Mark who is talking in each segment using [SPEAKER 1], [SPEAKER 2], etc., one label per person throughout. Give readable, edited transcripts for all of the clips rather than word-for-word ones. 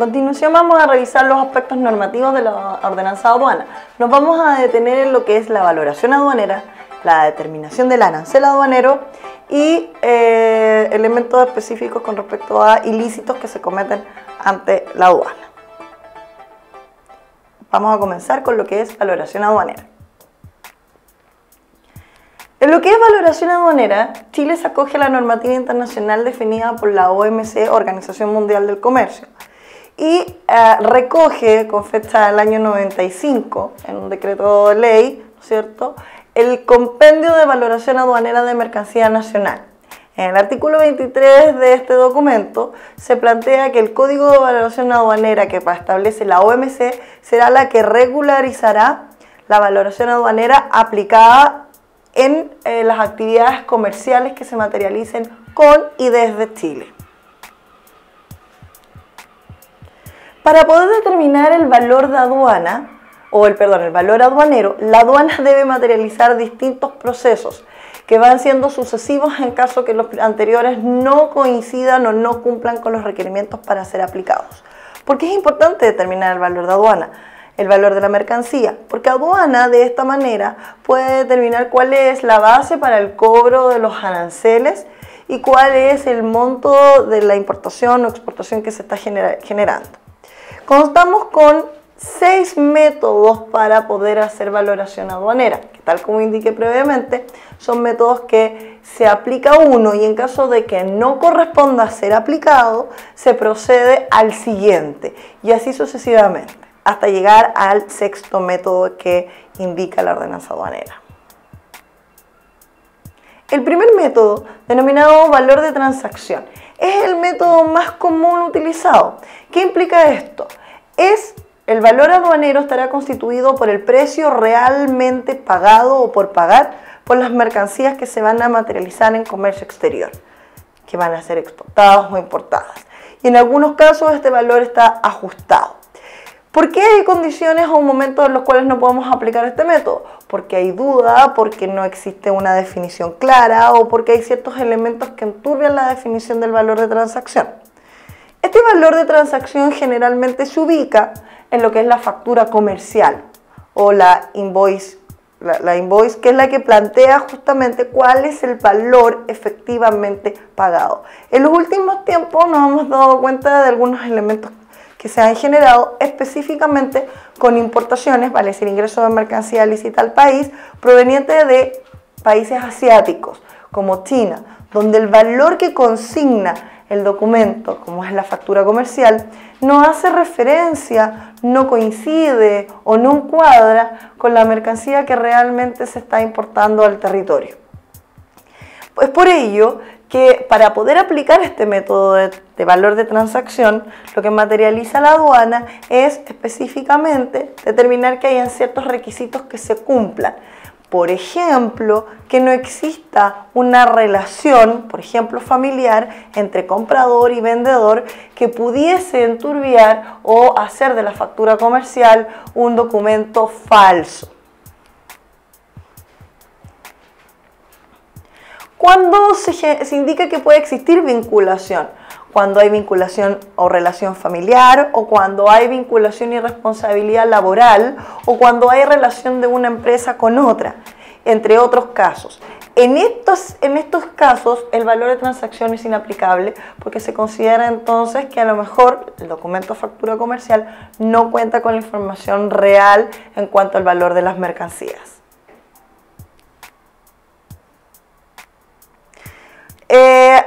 [SPEAKER 1] continuación vamos a revisar los aspectos normativos de la ordenanza de aduana. Nos vamos a detener en lo que es la valoración aduanera, la determinación del arancel aduanero y elementos específicos con respecto a ilícitos que se cometen ante la aduana. Vamos a comenzar con lo que es valoración aduanera. En lo que es valoración aduanera, Chile se acoge a la normativa internacional definida por la OMC, Organización Mundial del Comercio, y recoge con fecha del año 95, en un decreto de ley, ¿no es cierto?, el compendio de valoración aduanera de mercancía nacional. En el artículo 23 de este documento se plantea que el Código de Valoración Aduanera que establece la OMC será la que regularizará la valoración aduanera aplicada en las actividades comerciales que se materialicen con y desde Chile. Para poder determinar el valor de aduana, el valor aduanero, la aduana debe materializar distintos procesos que van siendo sucesivos en caso que los anteriores no coincidan o no cumplan con los requerimientos para ser aplicados. ¿Por qué es importante determinar el valor de aduana? El valor de la mercancía, porque aduana de esta manera puede determinar cuál es la base para el cobro de los aranceles y cuál es el monto de la importación o exportación que se está generando. Contamos con 6 métodos para poder hacer valoración aduanera, que tal como indiqué previamente, son métodos que se aplica uno y en caso de que no corresponda a ser aplicado, se procede al siguiente y así sucesivamente, hasta llegar al 6º método que indica la ordenanza aduanera. El primer método, denominado valor de transacción, es el método más común utilizado. ¿Qué implica esto? El valor aduanero estará constituido por el precio realmente pagado o por pagar por las mercancías que se van a materializar en comercio exterior, que van a ser exportadas o importadas. Y en algunos casos este valor está ajustado. ¿Por qué hay condiciones o momentos en los cuales no podemos aplicar este método? Porque hay duda, porque no existe una definición clara o porque hay ciertos elementos que enturbian la definición del valor de transacción. Este valor de transacción generalmente se ubica en lo que es la factura comercial o la invoice, que es la que plantea justamente cuál es el valor efectivamente pagado. En los últimos tiempos nos hemos dado cuenta de algunos elementos que se han generado específicamente con importaciones, vale decir, ingreso de mercancía lícita al país, proveniente de países asiáticos como China, donde el valor que consigna el documento, como es la factura comercial, no hace referencia, no coincide o no encuadra con la mercancía que realmente se está importando al territorio. Es por ello que para poder aplicar este método de valor de transacción, lo que materializa la aduana es específicamente determinar que hayan ciertos requisitos que se cumplan. Por ejemplo, que no exista una relación, por ejemplo, familiar entre comprador y vendedor que pudiese enturbiar o hacer de la factura comercial un documento falso. ¿Cuándo se indica que puede existir vinculación? Cuando hay vinculación o relación familiar, o cuando hay vinculación y responsabilidad laboral, o cuando hay relación de una empresa con otra, entre otros casos. En estos casos, el valor de transacción es inaplicable porque se considera entonces que a lo mejor el documento de factura comercial no cuenta con la información real en cuanto al valor de las mercancías.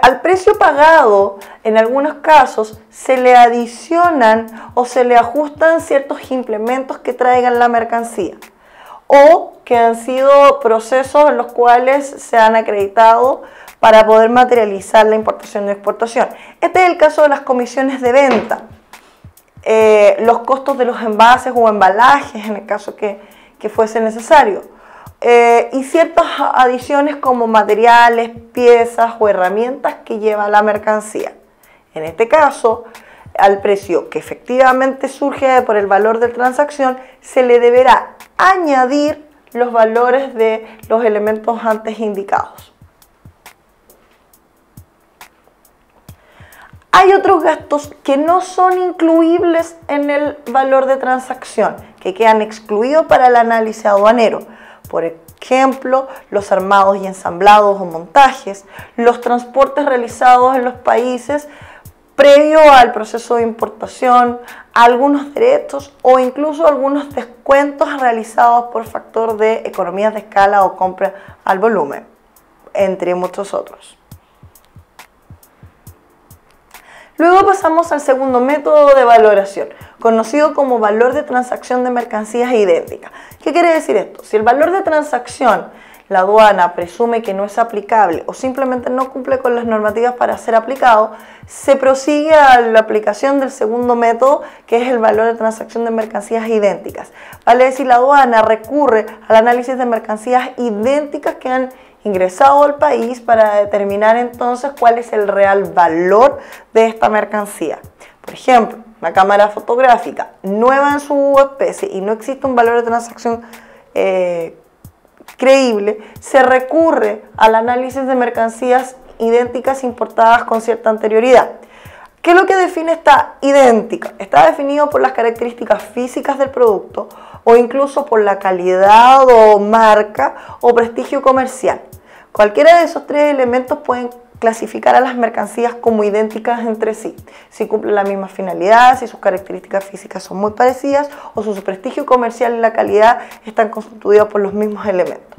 [SPEAKER 1] Al precio pagado, en algunos casos, se le adicionan o se le ajustan ciertos implementos que traigan la mercancía o que han sido procesos en los cuales se han acreditado para poder materializar la importación y exportación. Este es el caso de las comisiones de venta, los costos de los envases o embalajes en el caso que fuese necesario. Y ciertas adiciones como materiales, piezas o herramientas que lleva la mercancía. En este caso, al precio que efectivamente surge por el valor de transacción, se le deberá añadir los valores de los elementos antes indicados. Hay otros gastos que no son incluibles en el valor de transacción, que quedan excluidos para el análisis aduanero. Por ejemplo, los armados y ensamblados o montajes, los transportes realizados en los países previo al proceso de importación, algunos derechos o incluso algunos descuentos realizados por factor de economías de escala o compra al volumen, entre muchos otros. Luego pasamos al segundo método de valoración, conocido como valor de transacción de mercancías idénticas. ¿Qué quiere decir esto? Si el valor de transacción la aduana presume que no es aplicable o simplemente no cumple con las normativas para ser aplicado, se prosigue a la aplicación del segundo método, que es el valor de transacción de mercancías idénticas. Vale decir, la aduana recurre al análisis de mercancías idénticas que han ingresado al país para determinar entonces cuál es el real valor de esta mercancía. Por ejemplo, una cámara fotográfica nueva en su especie y no existe un valor de transacción creíble, se recurre al análisis de mercancías idénticas importadas con cierta anterioridad. ¿Qué es lo que define esta idéntica? Está definido por las características físicas del producto o incluso por la calidad o marca o prestigio comercial. Cualquiera de esos tres elementos pueden clasificar a las mercancías como idénticas entre sí, si cumplen la misma finalidad, si sus características físicas son muy parecidas o su prestigio comercial y la calidad están constituidos por los mismos elementos.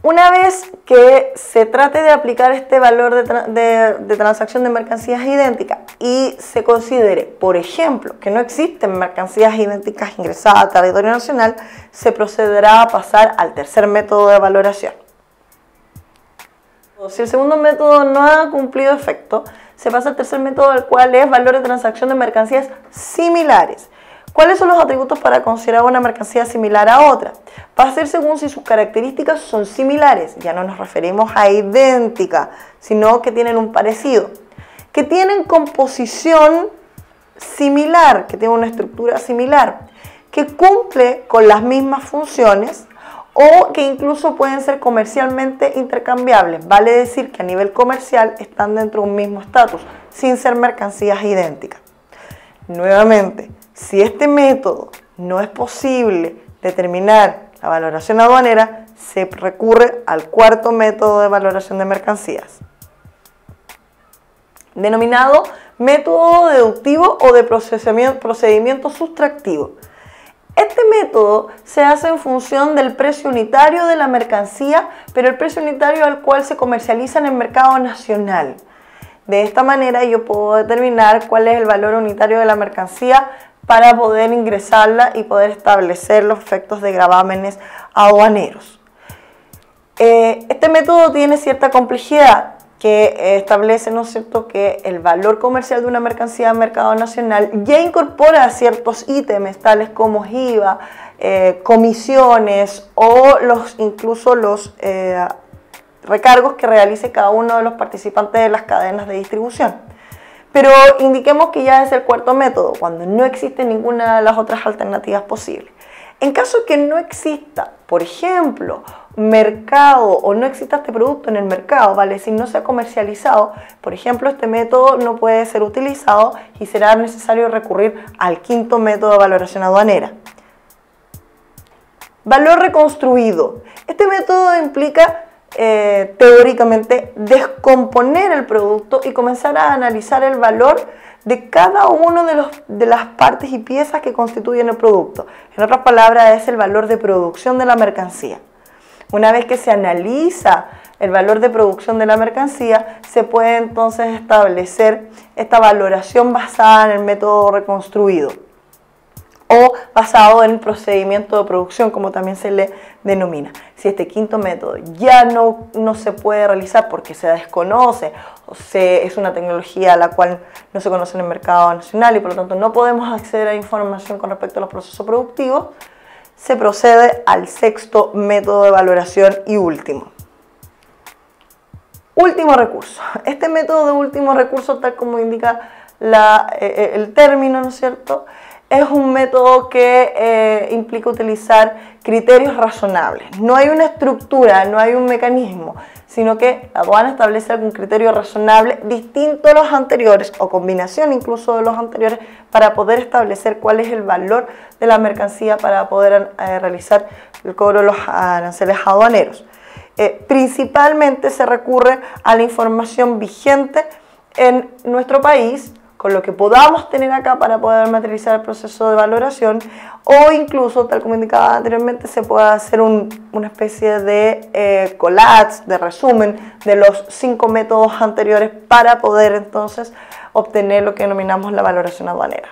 [SPEAKER 1] Una vez que se trate de aplicar este valor de transacción de mercancías idénticas y se considere, por ejemplo, que no existen mercancías idénticas ingresadas a territorio nacional, se procederá a pasar al tercer método de valoración. Si el segundo método no ha cumplido efecto, se pasa al tercer método, el cual es valor de transacción de mercancías similares. ¿Cuáles son los atributos para considerar una mercancía similar a otra? Va a ser según si sus características son similares, ya no nos referimos a idéntica, sino que tienen un parecido, que tienen composición similar, que tienen una estructura similar, que cumple con las mismas funciones o que incluso pueden ser comercialmente intercambiables, vale decir que a nivel comercial están dentro de un mismo estatus, sin ser mercancías idénticas. Nuevamente, si este método no es posible determinar la valoración aduanera, se recurre al cuarto método de valoración de mercancías, denominado método deductivo o de procedimiento sustractivo. Este método se hace en función del precio unitario de la mercancía, pero el precio unitario al cual se comercializa en el mercado nacional. De esta manera yo puedo determinar cuál es el valor unitario de la mercancía para poder ingresarla y poder establecer los efectos de gravámenes aduaneros. Este método tiene cierta complejidad que establece, ¿no es cierto?, que el valor comercial de una mercancía en mercado nacional ya incorpora ciertos ítems tales como IVA, comisiones o incluso los recargos que realice cada uno de los participantes de las cadenas de distribución. Pero indiquemos que ya es el cuarto método, cuando no existe ninguna de las otras alternativas posibles. En caso que no exista, por ejemplo, mercado o no exista este producto en el mercado, vale decir, no se ha comercializado, por ejemplo, este método no puede ser utilizado y será necesario recurrir al quinto método de valoración aduanera. Valor reconstruido. Este método implica teóricamente descomponer el producto y comenzar a analizar el valor de cada uno de las partes y piezas que constituyen el producto. En otras palabras, es el valor de producción de la mercancía. Una vez que se analiza el valor de producción de la mercancía, se puede entonces establecer esta valoración basada en el método reconstruido o basado en el procedimiento de producción, como también se le denomina. Si este quinto método ya no se puede realizar porque se desconoce o es una tecnología a la cual no se conoce en el mercado nacional y por lo tanto no podemos acceder a información con respecto a los procesos productivos, se procede al sexto método de valoración y último. Último recurso. Este método de último recurso, tal como indica el término, ¿no es cierto?, es un método que implica utilizar criterios razonables. No hay una estructura, no hay un mecanismo, sino que la aduana establece algún criterio razonable distinto a los anteriores o combinación incluso de los anteriores para poder establecer cuál es el valor de la mercancía para poder realizar el cobro de los aranceles aduaneros. Principalmente se recurre a la información vigente en nuestro país, con lo que podamos tener acá para poder materializar el proceso de valoración, o incluso, tal como indicaba anteriormente, se puede hacer una especie de collage, de resumen de los 5 métodos anteriores para poder entonces obtener lo que denominamos la valoración aduanera.